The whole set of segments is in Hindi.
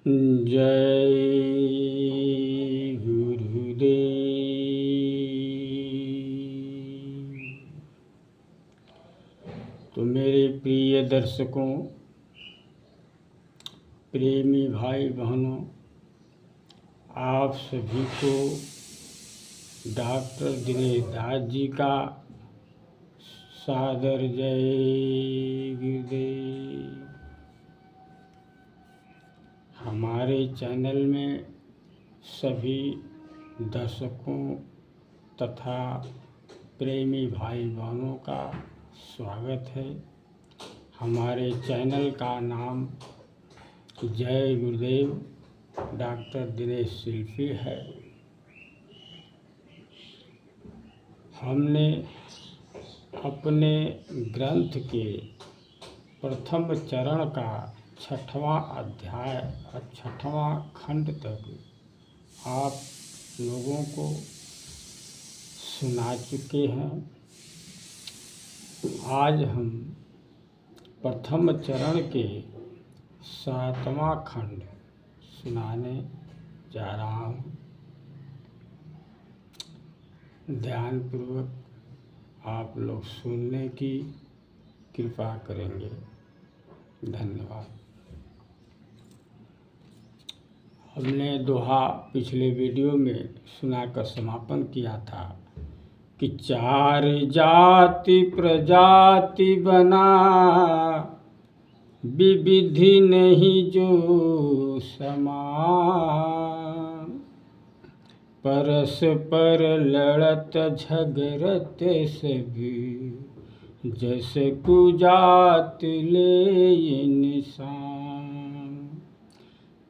जय गुरुदेव। तो मेरे प्रिय दर्शकों, प्रेमी भाई बहनों, आप सभी को डॉक्टर दिनेश दास जी का सादर जय गुरुदेव। हमारे चैनल में सभी दर्शकों तथा प्रेमी भाई बहनों का स्वागत है। हमारे चैनल का नाम जय गुरुदेव डॉक्टर दिनेश शिल्पी है। हमने अपने ग्रंथ के प्रथम चरण का 6वां अध्याय और 6वां खंड तक आप लोगों को सुना चुके हैं। आज हम प्रथम चरण के 7वां खंड सुनाने जा रहा हूँ। ध्यानपूर्वक आप लोग सुनने की कृपा करेंगे। धन्यवाद। हमने दोहा पिछले वीडियो में सुनाकर समापन किया था कि 4 जाति प्रजाति बना, विविधि नहीं जो समान, परस्पर लड़त झगड़त सभी, जस कुजात ले निशान।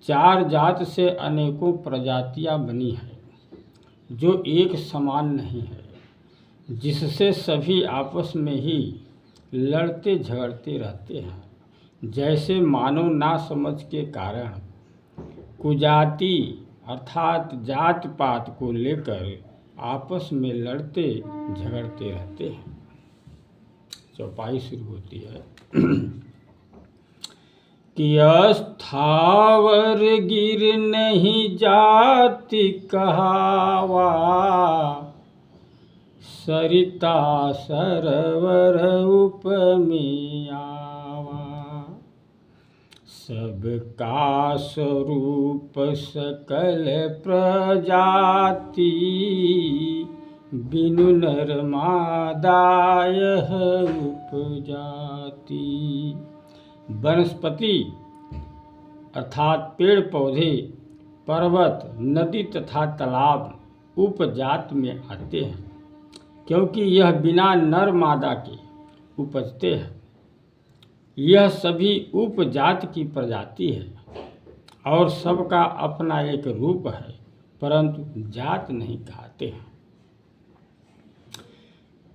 4 जात से अनेकों प्रजातियां बनी हैं, जो एक समान नहीं है, जिससे सभी आपस में ही लड़ते झगड़ते रहते हैं। जैसे मानव ना समझ के कारण कुजाति अर्थात जात पात को लेकर आपस में लड़ते झगड़ते रहते हैं। चौपाई शुरू होती है कि अस्थावर गिर नहीं जाति कहावा, सरिता सरोवर उपमें आवा, सबका स्वरूप सकल प्रजाति, बिनु नर मादाय उपजाति। वनस्पति अर्थात पेड़ पौधे, पर्वत, नदी तथा तालाब उपजात में आते हैं, क्योंकि यह बिना नर मादा के उपजते हैं। यह सभी उपजात की प्रजाति है और सबका अपना एक रूप है, परंतु जात नहीं कहते हैं।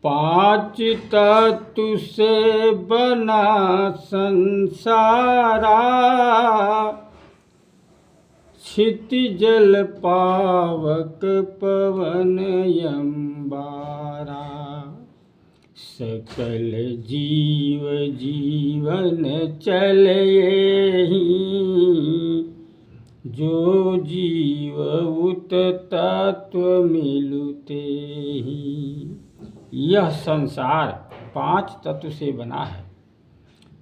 5 तत्व से बना संसारा, क्षितिजल पावक पवन अंबारा, सकल जीव जीवन चले ही, जो जीव उत तत्व मिलते ही। यह संसार 5 तत्व से बना है,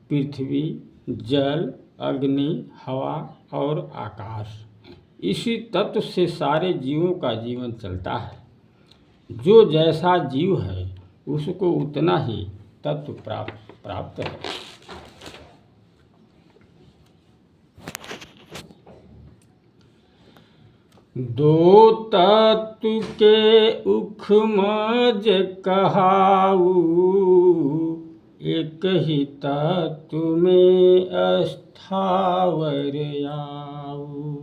पृथ्वी, जल, अग्नि, हवा और आकाश। इसी तत्व से सारे जीवों का जीवन चलता है। जो जैसा जीव है उसको उतना ही तत्व प्राप्त है। दो तत्व के उखमज कहाऊ, एक ही तत्व में अस्थावर आऊ,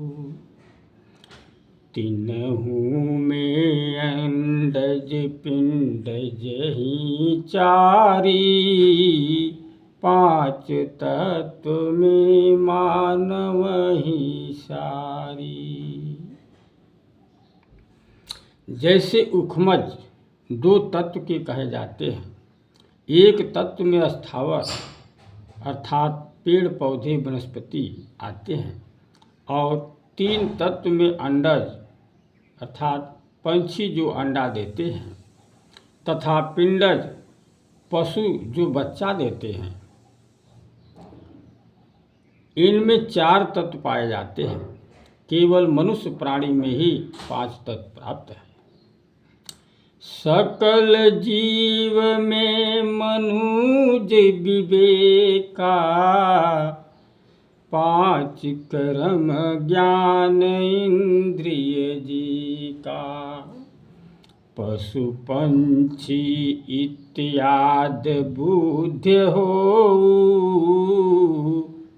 तीनहु में अंडज पिंडज ही चारी, 5 तत्व में मानव ही सारी। जैसे उखमज 2 तत्व के कहे जाते हैं। एक तत्व में स्थावर अर्थात पेड़ पौधे वनस्पति आते हैं और 3 तत्व में अंडज अर्थात पंछी जो अंडा देते हैं तथा पिंडज पशु जो बच्चा देते हैं, इनमें 4 तत्व पाए जाते हैं। केवल मनुष्य प्राणी में ही 5 तत्व प्राप्त है। सकल जीव में मनुज विवेका, 5 कर्म ज्ञान इंद्रिय जी का। पशु पंछी इत्यादि बुद्धि हो,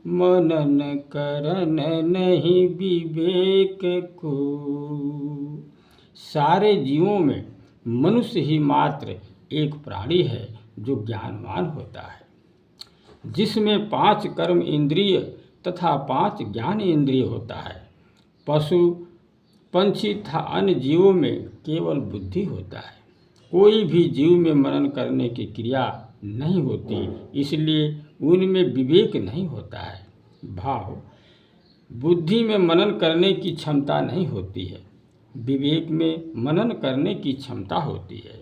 मनन करन नहीं विवेक को। सारे जीवों में मनुष्य ही मात्र एक प्राणी है जो ज्ञानवान होता है, जिसमें 5 कर्म इंद्रिय तथा 5 ज्ञान इंद्रिय होता है। पशु पंछी तथा अन्य जीवों में केवल बुद्धि होता है। कोई भी जीव में मनन करने की क्रिया नहीं होती, इसलिए उनमें विवेक नहीं होता है। भाव, बुद्धि में मनन करने की क्षमता नहीं होती है, विवेक में मनन करने की क्षमता होती है।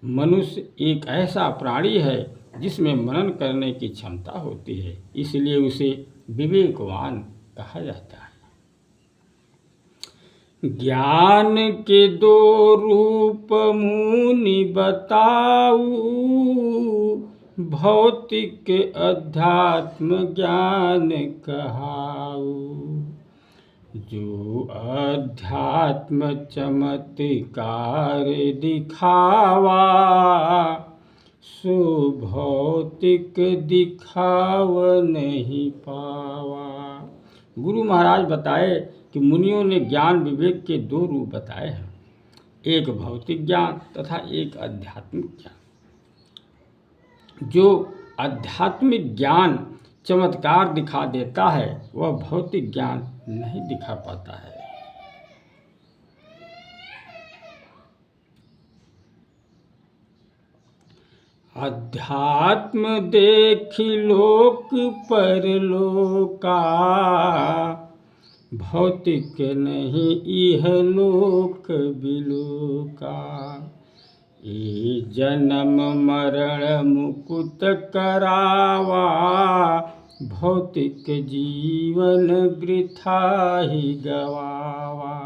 मनुष्य एक ऐसा प्राणी है जिसमें मनन करने की क्षमता होती है, इसलिए उसे विवेकवान कहा जाता है। ज्ञान के 2 रूप मुनि बताऊ, भौतिक अध्यात्म ज्ञान कहाऊ। जो अध्यात्म चमत्कार दिखावा, सो भौतिक दिखाव नहीं पावा। गुरु महाराज बताए कि मुनियों ने ज्ञान विवेक के 2 रूप बताए हैं, एक भौतिक ज्ञान तथा एक आध्यात्मिक ज्ञान। जो आध्यात्मिक ज्ञान चमत्कार दिखा देता है वह भौतिक ज्ञान नहीं दिखा पाता है। अध्यात्म देखि लोक परलोका, भौतिक नहीं इह लोक बिलोका। ये जन्म मरण मुकुत करावा, भौतिक जीवन वृथा ही गवावा।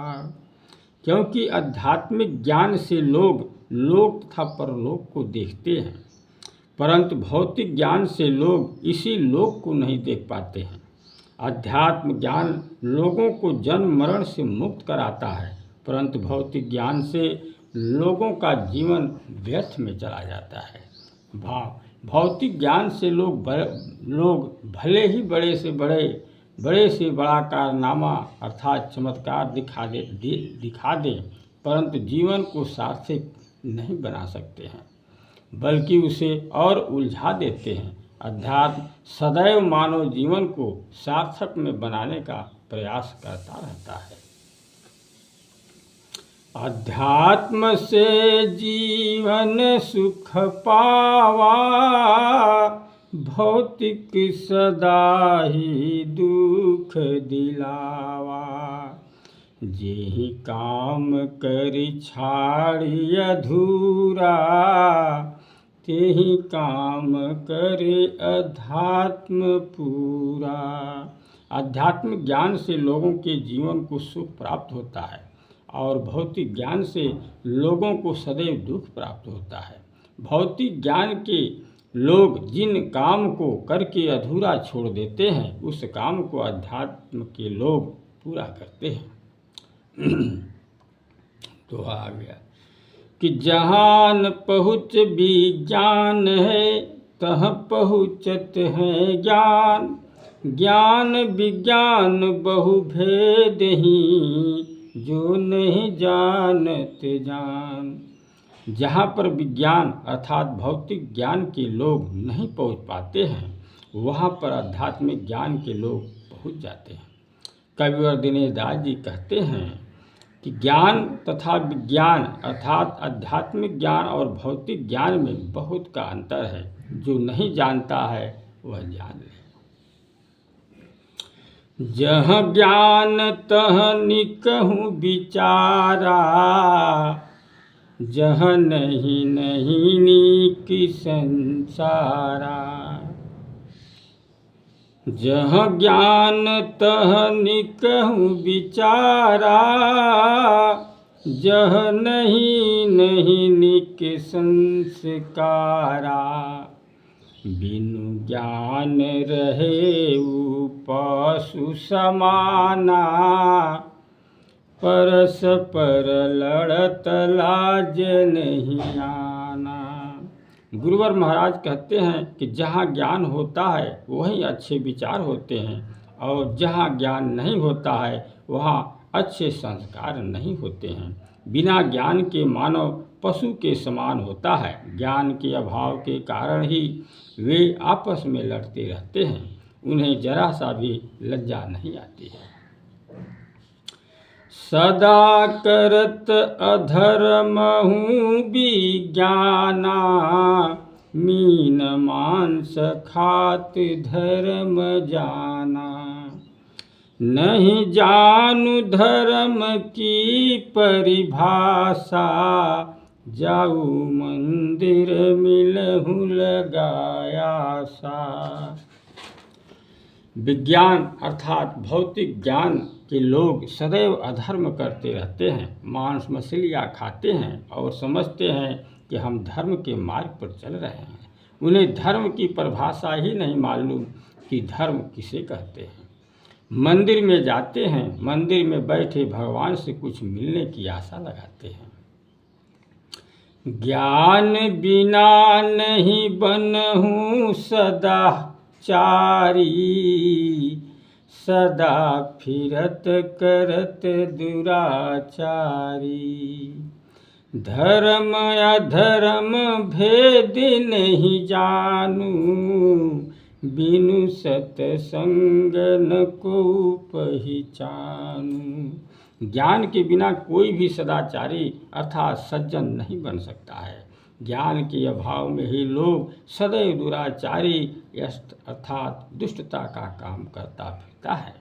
क्योंकि आध्यात्मिक ज्ञान से लोग लोक तथा परलोक को देखते हैं, परंतु भौतिक ज्ञान से लोग इसी लोक को नहीं देख पाते हैं। अध्यात्म ज्ञान लोगों को जन्म मरण से मुक्त कराता है, परंतु भौतिक ज्ञान से लोगों का जीवन व्यर्थ में चला जाता है। भाव, भौतिक ज्ञान से लोग भले ही बड़े से बड़ा कारनामा अर्थात चमत्कार दिखा दें, परंतु जीवन को सार्थक नहीं बना सकते हैं, बल्कि उसे और उलझा देते हैं। अध्यात्म सदैव मानव जीवन को सार्थक में बनाने का प्रयास करता रहता है। अध्यात्म से जीवन सुख पावा, भौतिक सदा ही दुख दिलावा। जेहि काम करि छाड़ि अधूरा, तेहि काम करे अध्यात्म पूरा। आध्यात्मिक ज्ञान से लोगों के जीवन को सुख प्राप्त होता है और भौतिक ज्ञान से लोगों को सदैव दुख प्राप्त होता है। भौतिक ज्ञान के लोग जिन काम को करके अधूरा छोड़ देते हैं, उस काम को अध्यात्म के लोग पूरा करते हैं। तो आ गया कि जहान पहुँच विज्ञान है, तहाँ पहुँचत है ज्ञान। ज्ञान विज्ञान बहु भेद ही, जो नहीं जानत जान। जहाँ पर विज्ञान अर्थात भौतिक ज्ञान के लोग नहीं पहुँच पाते हैं, वहाँ पर आध्यात्मिक ज्ञान के लोग पहुँच जाते हैं। कविवर दिनेश दास जी कहते हैं कि ज्ञान तथा विज्ञान अर्थात आध्यात्मिक ज्ञान और भौतिक ज्ञान में बहुत का अंतर है। जो नहीं जानता है वह जान ले। जहाँ ज्ञान तह निकहु विचारा, जहाँ नहीं नहीं नीक संसारा। जहाँ ज्ञान तह निकहु विचारा, जह नहीं नहीं निक संस्कारा। बिनु ज्ञान रहे पशु समाना, परस्पर लड़त लाज नहीं आना। गुरुवर महाराज कहते हैं कि जहाँ ज्ञान होता है वहीं अच्छे विचार होते हैं, और जहाँ ज्ञान नहीं होता है वहाँ अच्छे संस्कार नहीं होते हैं। बिना ज्ञान के मानव पशु के समान होता है। ज्ञान के अभाव के कारण ही वे आपस में लड़ते रहते हैं, उन्हें जरा सा भी लज्जा नहीं आती है। सदा करत अधर्महु विज्ञाना, मीन मांस खात धर्म जाना। नहीं जानू धर्म की परिभाषा, जाऊ मंदिर मिलहु लगाया सा। विज्ञान अर्थात भौतिक ज्ञान के लोग सदैव अधर्म करते रहते हैं, मांस मछलियाँ खाते हैं और समझते हैं कि हम धर्म के मार्ग पर चल रहे हैं। उन्हें धर्म की परिभाषा ही नहीं मालूम कि धर्म किसे कहते हैं। मंदिर में जाते हैं, मंदिर में बैठे भगवान से कुछ मिलने की आशा लगाते हैं। ज्ञान बिना नहीं बनहूँ सदाचारी, सदा फिरत करत दुराचारी। धर्म अधर्म भेद नहीं जानू, बिनु सतसंग न को पहचानू। ज्ञान के बिना कोई भी सदाचारी अर्थात सज्जन नहीं बन सकता है। ज्ञान के अभाव में ही लोग सदैव दुराचारी अर्थात दुष्टता का काम करता फिरता है।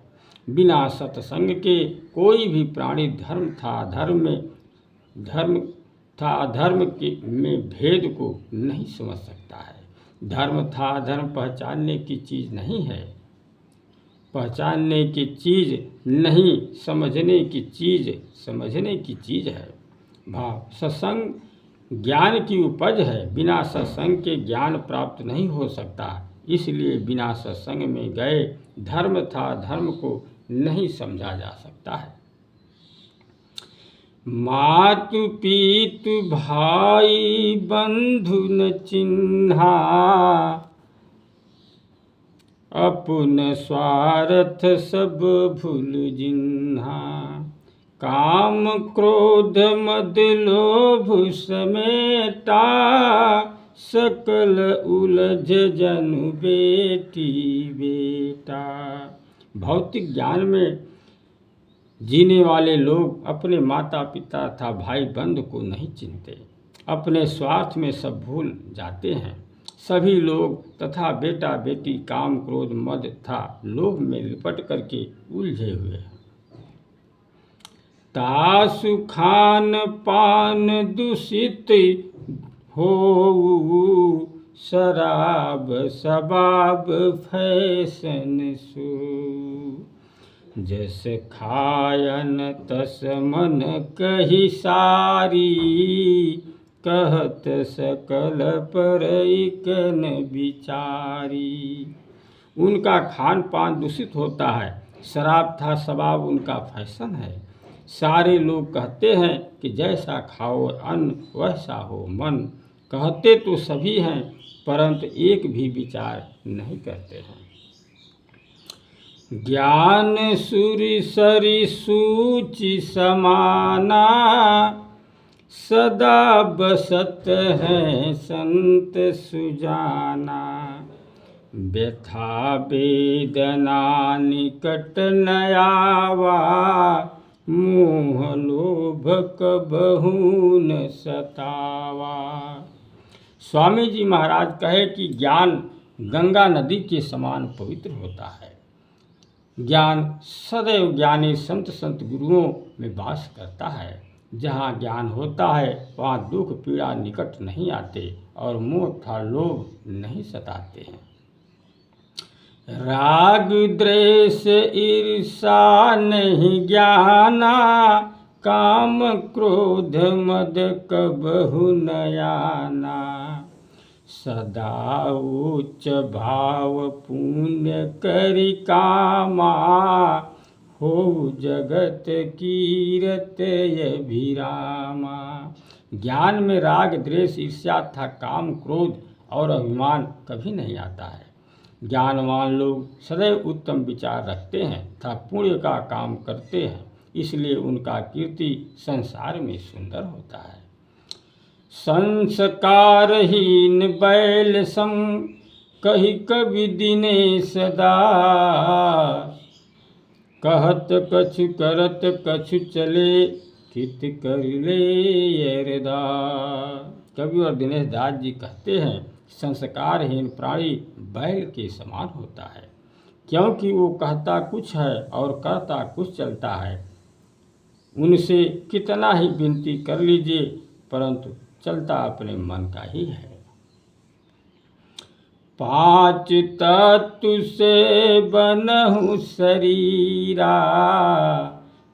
बिना सत्संग के कोई भी प्राणी धर्म था अधर्म में भेद को नहीं समझ सकता है। धर्म था अधर्म पहचानने की चीज़ नहीं है, पहचानने की चीज़ नहीं, समझने की चीज़ है। भाव सत्संग ज्ञान की उपज है। बिना सत्संग के ज्ञान प्राप्त नहीं हो सकता, इसलिए बिना सत्संग में गए धर्म था धर्म को नहीं समझा जा सकता है। मातु पीतु भाई बंधु न चिन्हा, अपुन स्वार्थ सब भूल जिन्हा। काम क्रोध मद लोभ समेटा, सकल उलझ जनु बेटी बेटा। भौतिक ज्ञान में जीने वाले लोग अपने माता पिता तथा भाई बंधु को नहीं चिन्हते, अपने स्वार्थ में सब भूल जाते हैं। सभी लोग तथा बेटा बेटी काम क्रोध मद तथा लोभ में लिपट करके उलझे हुए हैं। तासु खान पान दूषित हो, शराब शबाब फैशन सो। जस खायन तस मन कही सारी, कहत सकल परइकन विचारी। उनका खान पान दूषित होता है, शराब था शबाब उनका फैशन है। सारे लोग कहते हैं कि जैसा खाओ अन्न वैसा हो मन। कहते तो सभी हैं परंतु एक भी विचार नहीं करते हैं। ज्ञान सूरि सरि सूचि समाना, सदा बसत है संत सुजाना। व्यथा वेदना निकट न आवा, मोह लोभ कबहू न सतावा। स्वामी जी महाराज कहे कि ज्ञान गंगा नदी के समान पवित्र होता है। ज्ञान सदैव ज्ञानी संत गुरुओं में वास करता है। जहाँ ज्ञान होता है वहाँ दुख पीड़ा निकट नहीं आते और मोह तथा लोभ नहीं सताते हैं। राग द्वेष ईर्षा नहीं ज्ञाना, काम क्रोध मद कबहु न आना। सदा उच्च भाव पुण्य करि कामा, हो जगत कीरत अभिरामा। ज्ञान में राग द्वेष ईर्ष्या तथा काम क्रोध और अभिमान कभी नहीं आता है। ज्ञानवान लोग सदैव उत्तम विचार रखते हैं तथा पुण्य का काम करते हैं, इसलिए उनका कीर्ति संसार में सुंदर होता है। संस्कारहीन बैल सम कही कवि दिनेश दास, कहत कछु करत कछु चले कित कर ले अरदास। कवि और दिनेश दास जी कहते हैं संस्कारहीन प्राणी बैल के समान होता है, क्योंकि वो कहता कुछ है और करता कुछ चलता है। उनसे कितना ही विनती कर लीजिए परंतु चलता अपने मन का ही है। पांच तत्व से बनहु शरीरा,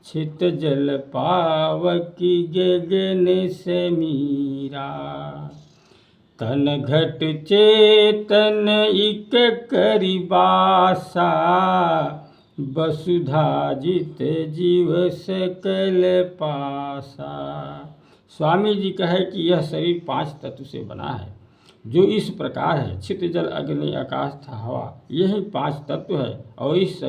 छित जल पावकी गगन से मीरा। तन घट चेतन इक करि बासा, वसुधा जित जीव सकल पासा। स्वामी जी कहे कि यह शरीर 5 तत्व से बना है, जो इस प्रकार है। छित जल अग्नि आकाश तथा हवा, यही 5 तत्व है। और इस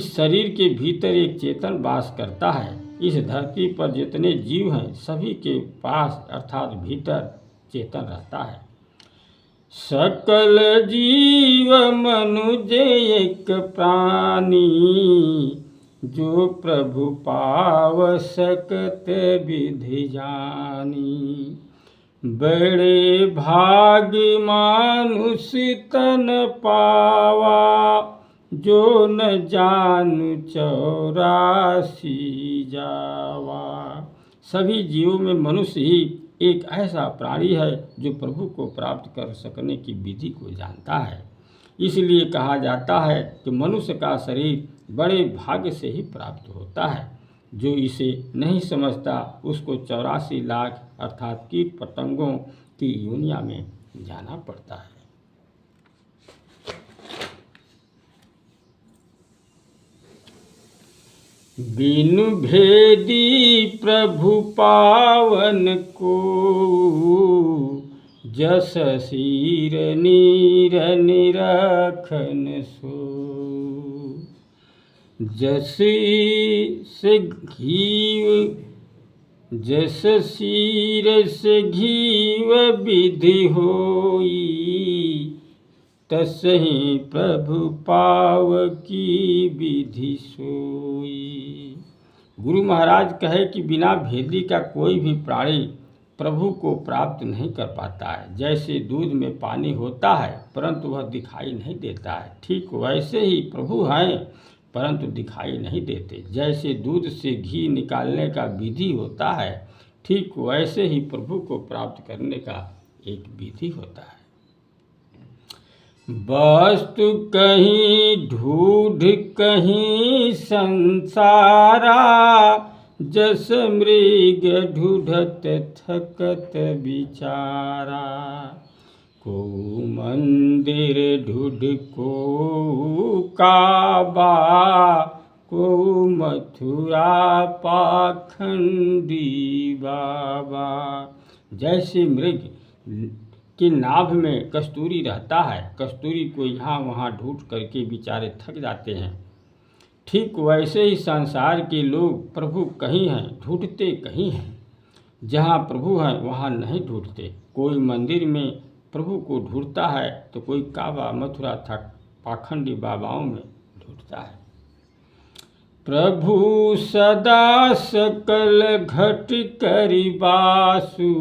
शरीर के भीतर एक चेतन वास करता है। इस धरती पर जितने जीव हैं सभी के पास अर्थात भीतर चेतन रहता है। सकल जीव मनुज एक प्राणी, जो प्रभु पाव सकत विधि जानी। बड़े भाग मानुष तन पावा, जो न जानु 84 जावा। सभी जीवों में मनुष्य ही एक ऐसा प्राणी है जो प्रभु को प्राप्त कर सकने की विधि को जानता है। इसलिए कहा जाता है कि मनुष्य का शरीर बड़े भाग्य से ही प्राप्त होता है। जो इसे नहीं समझता उसको 84 लाख अर्थात कीट पतंगों की योनिया में जाना पड़ता है। बिनु भेदी प्रभु पावन को, जस सिर नीर निरखन सो। जस सिर से घीव विधि होई, तसहि प्रभु पाव की विधि सोई। गुरु महाराज कहे कि बिना भेदी का कोई भी प्राणी प्रभु को प्राप्त नहीं कर पाता है। जैसे दूध में पानी होता है परंतु वह दिखाई नहीं देता है, ठीक वैसे ही प्रभु हैं परंतु दिखाई नहीं देते। जैसे दूध से घी निकालने का विधि होता है, ठीक वैसे ही प्रभु को प्राप्त करने का एक विधि होता है। वस्तु कहीं ढूढ़ कहीं संसारा, जस मृग ढूढ़त थकत बिचारा। को मंदिर ढूढ़ को काबा, को मथुरा पाखंडी बाबा। जैसे मृग कि नाभ में कस्तूरी रहता है, कस्तूरी को यहाँ वहाँ ढूंढ करके बेचारे थक जाते हैं, ठीक वैसे ही संसार के लोग प्रभु कहीं हैं ढूंढते कहीं हैं। जहाँ प्रभु हैं वहाँ नहीं ढूंढते। कोई मंदिर में प्रभु को ढूंढता है तो कोई काबा मथुरा तक पाखंडी बाबाओं में ढूंढता है। प्रभु सदा सकल घट करि बासु,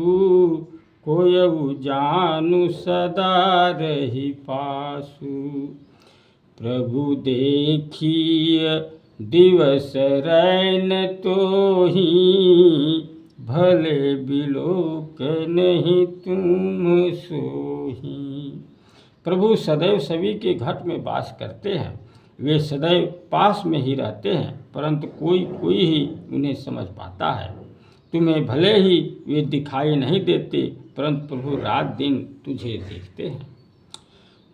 कोयऊ जानु सदा रही पासु। प्रभु देखिए दिवस रैन तो ही, भले बिलोक नहीं तुम सोही। प्रभु सदैव सभी के घट में वास करते हैं, वे सदैव पास में ही रहते हैं, परंतु कोई कोई ही उन्हें समझ पाता है। तुम्हें भले ही वे दिखाई नहीं देते, परंतु प्रभु रात दिन तुझे देखते हैं।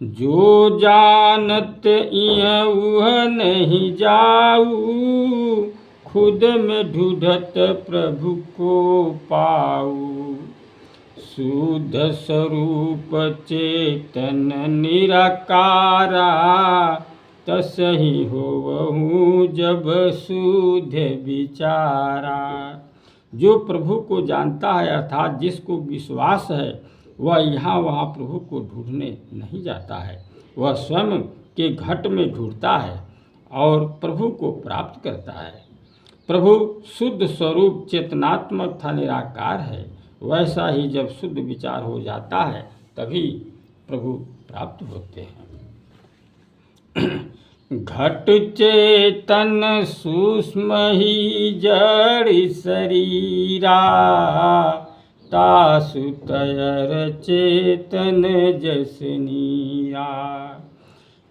जो जानत इह उह नहीं जाऊ, खुद में ढूंढत प्रभु को पाऊ। शुद्ध स्वरूप चेतन निराकारा, तसहि होवहु जब शुद्ध विचारा। जो प्रभु को जानता है अर्थात जिसको विश्वास है, वह यहाँ वहाँ प्रभु को ढूंढने नहीं जाता है, वह स्वयं के घट में ढूंढता है और प्रभु को प्राप्त करता है। प्रभु शुद्ध स्वरूप चेतनात्मक था, निराकार है। वैसा ही जब शुद्ध विचार हो जाता है तभी प्रभु प्राप्त होते हैं। घट चेतन सूक्ष्म ही जड़ शरीरा, तासु तयर चेतन जस नीरा।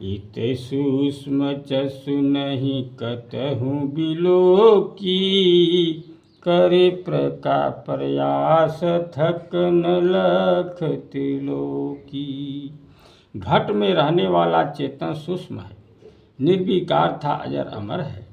इत सूक्ष्म चसु नहीं कतहु बिलोकी, करे प्रयास थक न लख त्रिलोकी। घट में रहने वाला चेतन सूक्ष्म है, निर्विकार था, अजर अमर है,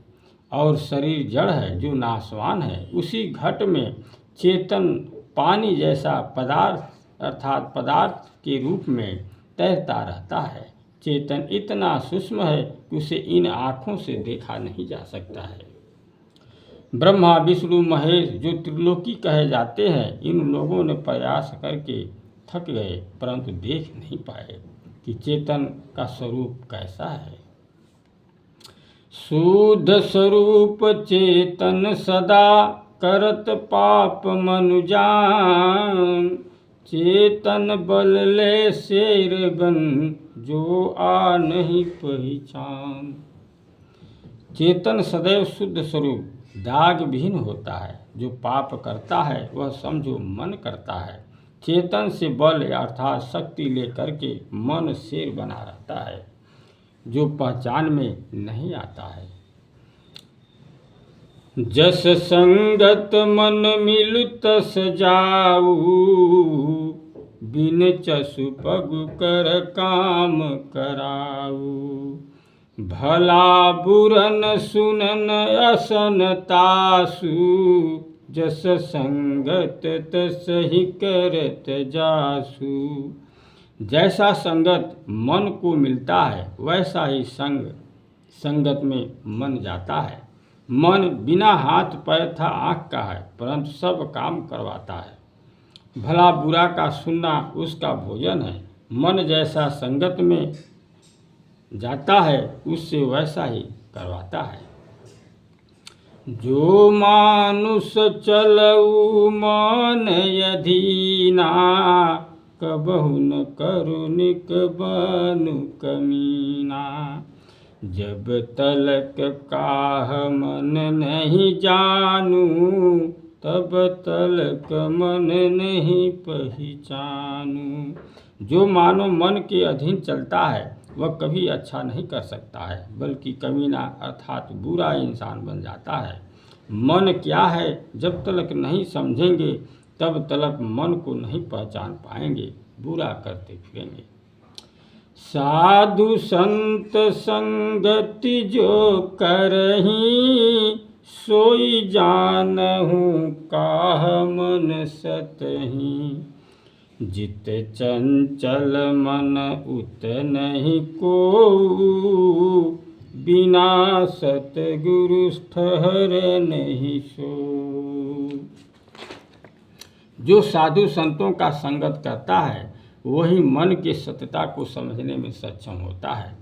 और शरीर जड़ है जो नाशवान है। उसी घट में चेतन पानी जैसा पदार्थ अर्थात पदार्थ के रूप में तैरता रहता है। चेतन इतना सूक्ष्म है कि उसे इन आँखों से देखा नहीं जा सकता है। ब्रह्मा विष्णु महेश जो त्रिलोकी कहे जाते हैं, इन लोगों ने प्रयास करके थक गए, परंतु देख नहीं पाए कि चेतन का स्वरूप कैसा है। शुद्ध स्वरूप चेतन सदा करत पाप मनुजान, चेतन बल ले शेर बन जो आ नहीं पहचान। चेतन सदैव शुद्ध स्वरूप दाग विहीन होता है। जो पाप करता है वह समझो मन करता है। चेतन से बल अर्थात शक्ति लेकर के मन शेर बना रहता है, जो पहचान में नहीं आता है। जस संगत मन मिलु तस जाऊ, बिन चसु पगु कर काम कराऊ। भला बुरन सुनन असन तासु, जस संगत तस ही करत जासु। जैसा संगत मन को मिलता है वैसा ही संगत में मन जाता है। मन बिना हाथ पैर था आँख का है, परंतु सब काम करवाता है। भला बुरा का सुनना उसका भोजन है। मन जैसा संगत में जाता है उससे वैसा ही करवाता है। जो मानुष चलऊ मन अधीना, कबहु न करुणिक बनु कमीना। जब तलक काह मन नहीं जानू, तब तलक मन नहीं पहचानू। जो मानो मन के अधीन चलता है वह कभी अच्छा नहीं कर सकता है, बल्कि कमीना अर्थात बुरा इंसान बन जाता है। मन क्या है जब तलक नहीं समझेंगे तब तलक मन को नहीं पहचान पाएंगे, बुरा करते फिरेंगे। साधु संत संगति जो करहीं, सोई जानहु काह मन सतहीं। जित चंचल मन उत नहीं कोऊ, बिना सतगुरु ठहर नहीं सो। जो साधु संतों का संगत करता है वही मन के सत्यता को समझने में सक्षम होता है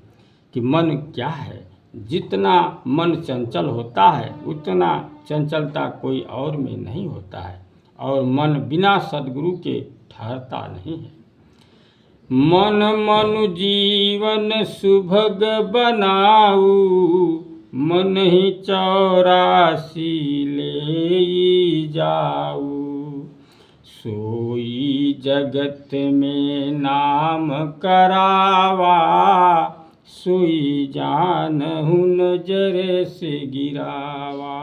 कि मन क्या है। जितना मन चंचल होता है उतना चंचलता कोई और में नहीं होता है, और मन बिना सद्गुरु के ठहरता नहीं है। मन मनु जीवन सुभग बनाऊ, मन ही 84 ले जाऊ। सोई जगत में नाम करावा, सोई जानहु नजर से गिरावा।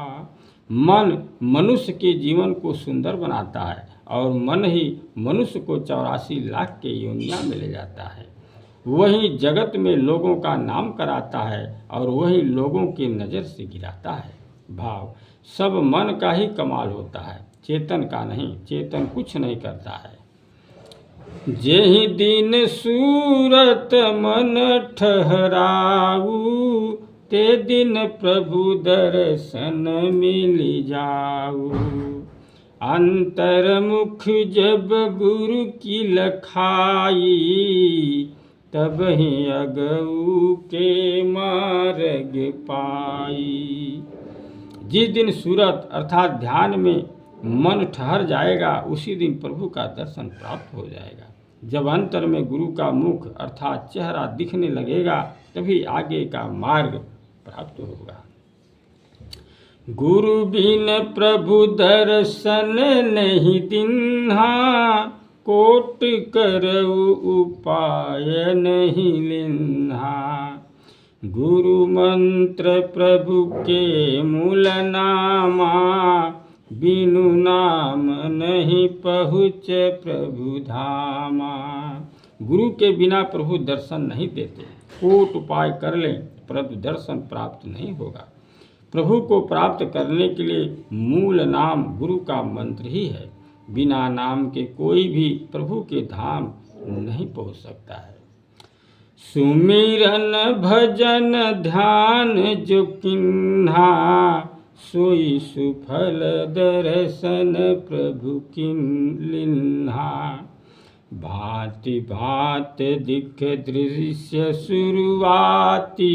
मन मनुष्य के जीवन को सुंदर बनाता है और मन ही मनुष्य को 84 लाख के योनियां में ले जाता है। वही जगत में लोगों का नाम कराता है और वही लोगों के नज़र से गिराता है। भाव सब मन का ही कमाल होता है, चेतन का नहीं। चेतन कुछ नहीं करता है। जेहि दिन सूरत मन ठहराऊ, ते दिन प्रभु दर्शन मिल जाऊ। अंतर्मुख जब गुरु की लखाई, तब ही अगऊ के मार्ग पाई। जिस दिन सूरत अर्थात ध्यान में मन ठहर जाएगा, उसी दिन प्रभु का दर्शन प्राप्त हो जाएगा। जब अंतर में गुरु का मुख अर्थात चेहरा दिखने लगेगा, तभी आगे का मार्ग प्राप्त होगा। गुरु बिन प्रभु दर्शन नहीं दिन्हा, कोट करऊ उपाय नहीं लिन्हा। गुरु मंत्र प्रभु के मूल नामा, बिनु नाम नहीं पहुँच प्रभु धामा। गुरु के बिना प्रभु दर्शन नहीं देते। कोट उपाय कर लें परंतु दर्शन प्राप्त नहीं होगा। प्रभु को प्राप्त करने के लिए मूल नाम गुरु का मंत्र ही है। बिना नाम के कोई भी प्रभु के धाम नहीं पहुँच सकता है। सुमिरन भजन ध्यान जो किन्हा, सोई सुफल दर्शन प्रभु किन लिन्हा। भांति भांति दिख दृश्य शुरुआती,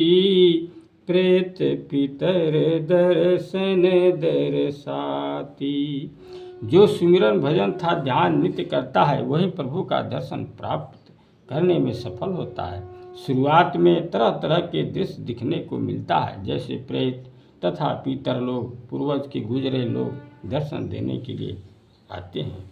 प्रेत पितर दर्शन दर्शाती। जो सुमिरन भजन था ध्यान नित्य करता है, वही प्रभु का दर्शन प्राप्त करने में सफल होता है। शुरुआत में तरह तरह के दृश्य दिखने को मिलता है, जैसे प्रेत तथा पितर लोग, पूर्वज के गुजरे लोग दर्शन देने के लिए आते हैं।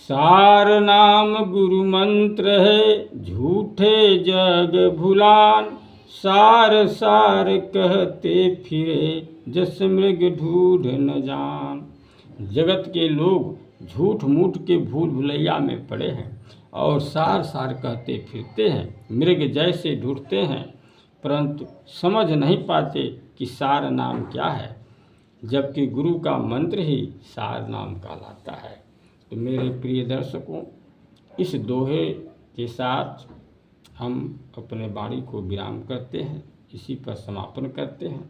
सार नाम गुरु मंत्र है, झूठे जग भुलान। सार सार कहते फिरे, जस मृग ढूढ़ न जान। जगत के लोग झूठ मूठ के भूल भुलैया में पड़े हैं और सार सार कहते फिरते हैं, मृग जैसे ढूंढते हैं, परंतु समझ नहीं पाते कि सार नाम क्या है, जबकि गुरु का मंत्र ही सार नाम कहलाता है। तो मेरे प्रिय दर्शकों, इस दोहे के साथ हम अपने वाणी को विराम करते हैं, इसी पर समापन करते हैं।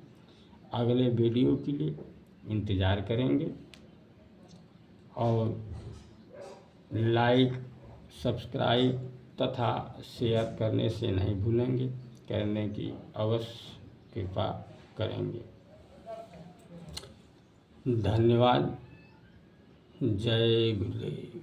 अगले वीडियो के लिए इंतज़ार करेंगे और लाइक, सब्सक्राइब तथा शेयर करने से नहीं भूलेंगे, करने की अवश्य कृपा करेंगे। धन्यवाद। जय गुरुदेव।